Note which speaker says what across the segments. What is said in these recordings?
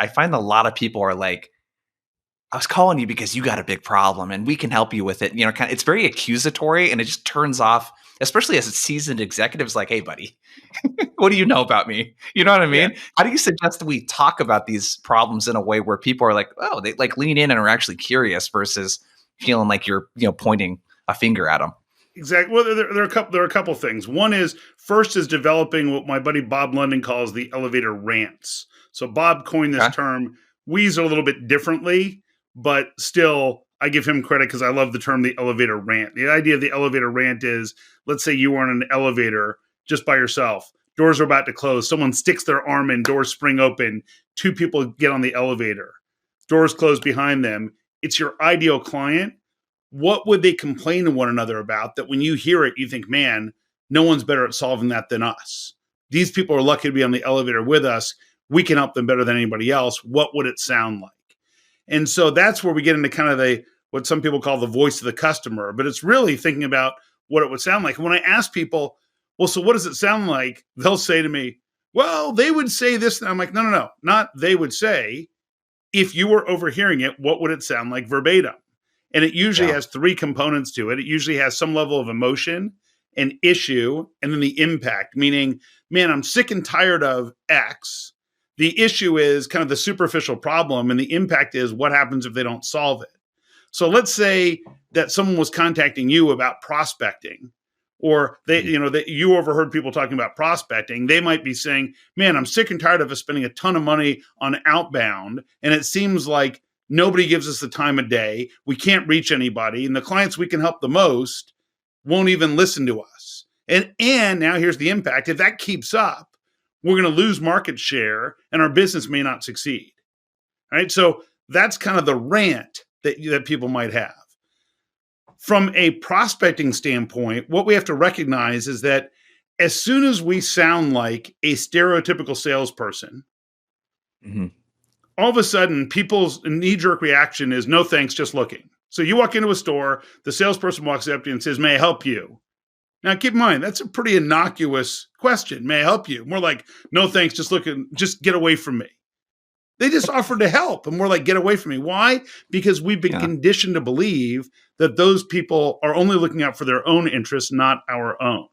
Speaker 1: I find a lot of people are like, I was calling you because you got a big problem and we can help you with it. Kind of, it's very accusatory and it just turns off, especially as a seasoned executives like, hey, buddy, what do you know about me? You know what I
Speaker 2: Yeah.
Speaker 1: mean? How do you suggest that we talk about these problems in a way where people are like, oh, they like lean in and are actually curious versus feeling like you're, pointing a finger at them?
Speaker 2: Exactly. Well, there are a couple things. One is first is developing what my buddy Bob London calls the elevator rants. So Bob coined this
Speaker 1: Okay.
Speaker 2: term. We use it a little bit differently, but still, I give him credit because I love the term the elevator rant. The idea of the elevator rant is, let's say you are in an elevator just by yourself. Doors are about to close. Someone sticks their arm in, doors spring open. Two people get on the elevator. Doors close behind them. It's your ideal client. What would they complain to one another about that when you hear it, you think, man, no one's better at solving that than us? These people are lucky to be on the elevator with us. We can help them better than anybody else. What would it sound like? And so that's where we get into kind of what some people call the voice of the customer, but it's really thinking about what it would sound like. And when I ask people, well, so what does it sound like? They'll say to me, well, they would say this. And I'm like, no, not they would say. If you were overhearing it, what would it sound like verbatim? And it usually
Speaker 1: Yeah.
Speaker 2: has three components to it. It usually has some level of emotion, an issue, and then the impact, meaning, man, I'm sick and tired of X. The issue is kind of the superficial problem, and the impact is what happens if they don't solve it. So let's say that someone was contacting you about prospecting, or that you overheard people talking about prospecting. They might be saying, man, I'm sick and tired of us spending a ton of money on outbound, and it seems like nobody gives us the time of day. We can't reach anybody, and the clients we can help the most won't even listen to us. And now here's the impact. If that keeps up, we're going to lose market share, and our business may not succeed. Right? So that's kind of the rant that people might have. From a prospecting standpoint, what we have to recognize is that as soon as we sound like a stereotypical salesperson,
Speaker 1: Mm-hmm.
Speaker 2: all of a sudden people's knee-jerk reaction is no thanks, just looking. So you walk into a store, the salesperson walks up to you and says, may I help you? Now keep in mind, that's a pretty innocuous question. May I help you? More like, no thanks, just looking, just get away from me. They just offered to help, and we're like, get away from me. Why? Because we've been conditioned to believe that those people are only looking out for their own interests, not our own.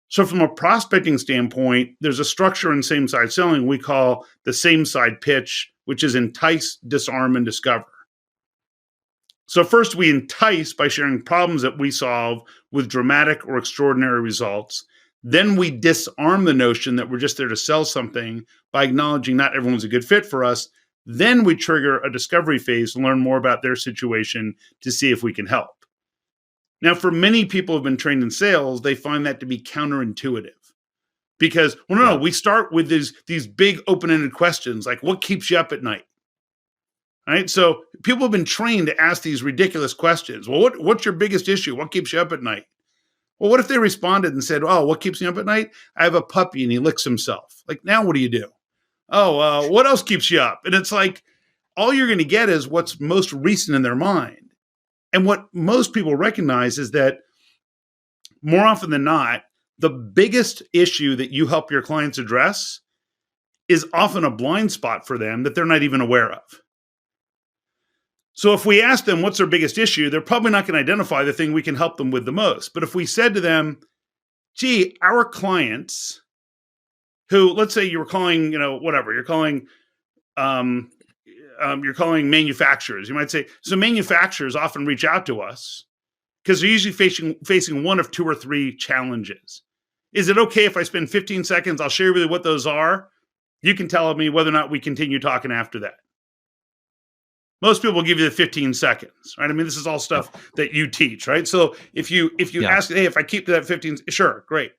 Speaker 2: So from a prospecting standpoint, there's a structure in same-side selling we call the same-side pitch, which is entice, disarm, and discover. So first, we entice by sharing problems that we solve with dramatic or extraordinary results. Then we disarm the notion that we're just there to sell something by acknowledging not everyone's a good fit for us. Then we trigger a discovery phase to learn more about their situation to see if we can help. Now, for many people who have been trained in sales, they find that to be counterintuitive because, no, we start with these big open-ended questions like, what keeps you up at night? Right? So people have been trained to ask these ridiculous questions. Well, what's your biggest issue? What keeps you up at night? Well, what if they responded and said, oh, what keeps me up at night? I have a puppy and he licks himself. Like, now what do you do? Oh, what else keeps you up? And it's like, all you're going to get is what's most recent in their mind. And what most people recognize is that more often than not, the biggest issue that you help your clients address is often a blind spot for them that they're not even aware of. So if we ask them what's their biggest issue, they're probably not going to identify the thing we can help them with the most. But if we said to them, gee, our clients who, let's say you were calling, you're calling manufacturers. You might say, so manufacturers often reach out to us because they're usually facing one of two or three challenges. Is it okay if I spend 15 seconds? I'll share with you what those are. You can tell me whether or not we continue talking after that. Most people will give you the 15 seconds, right? I mean, this is all stuff that you teach, right? So if you ask, hey, if I keep to that 15, sure, great.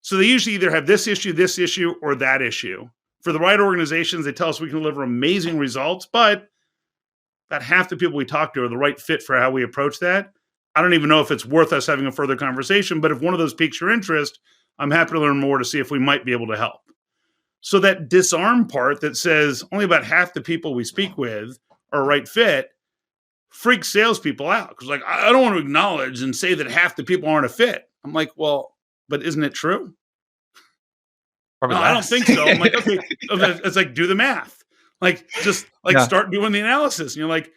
Speaker 2: So they usually either have this issue, or that issue. For the right organizations, they tell us we can deliver amazing results, but about half the people we talk to are the right fit for how we approach that. I don't even know if it's worth us having a further conversation, but if one of those piques your interest, I'm happy to learn more to see if we might be able to help. So that disarm part that says only about half the people we speak with are a right fit freaks salespeople out. Because like, I don't want to acknowledge and say that half the people aren't a fit. I'm like, well, but isn't it true? No, I don't think so. I'm like, okay, it's like, do the math. Like, just like
Speaker 1: Yeah.
Speaker 2: start doing the analysis. And you're like,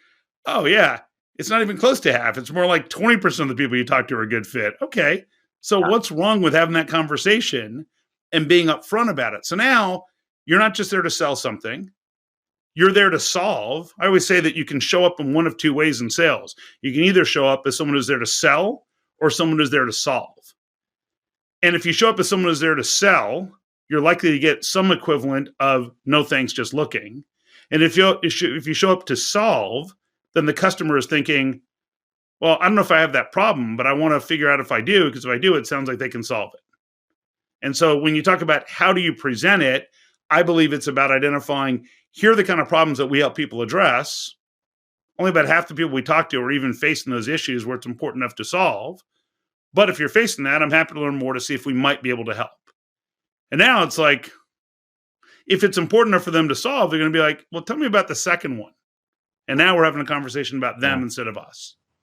Speaker 2: oh, yeah, it's not even close to half. It's more like 20% of the people you talk to are a good fit. Okay. So,
Speaker 1: Yeah.
Speaker 2: what's wrong with having that conversation and being upfront about it? So now you're not just there to sell something, you're there to solve. I always say that you can show up in one of two ways in sales. You can either show up as someone who's there to sell or someone who's there to solve. And if you show up as someone who's there to sell, you're likely to get some equivalent of no thanks, just looking. And if you show up to solve, then the customer is thinking, well, I don't know if I have that problem, but I want to figure out if I do, because if I do, it sounds like they can solve it. And so when you talk about how do you present it, I believe it's about identifying here are the kind of problems that we help people address. Only about half the people we talk to are even facing those issues where it's important enough to solve. But if you're facing that, I'm happy to learn more to see if we might be able to help. And now it's like, if it's important enough for them to solve, they're going to be like, well, tell me about the second one. And now we're having a conversation about
Speaker 1: Yeah.
Speaker 2: them instead of us.